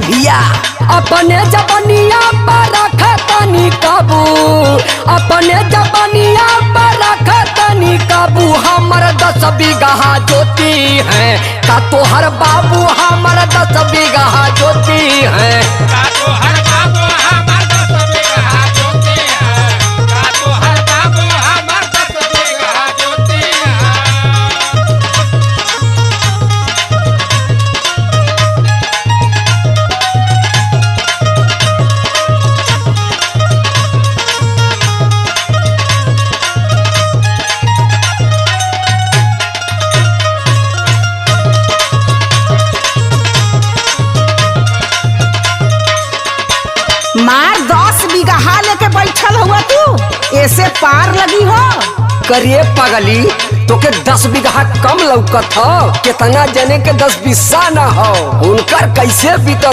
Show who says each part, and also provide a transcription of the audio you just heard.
Speaker 1: भैया अपने जबनिया पर रखतनी काबू, अपने जबनिया पर रखतनी काबू। हमर 10 बीघा जोती है का तोहर बाबू, हमर 10 बीघा जोती है
Speaker 2: का तोहर बाबू हमर 10 बीघा जोती है, का तोहर बाबू हमर 10 बीघा जोती है।
Speaker 3: मार 10 बीघा लेके बैठल हुआ तू, ऐसे पार लगी हो।
Speaker 1: करिए पगली तोके 10 बीघा कम लौकत हो, कितना जने के 10 बिस्सा न हो, उनकर कैसे बीतत हो।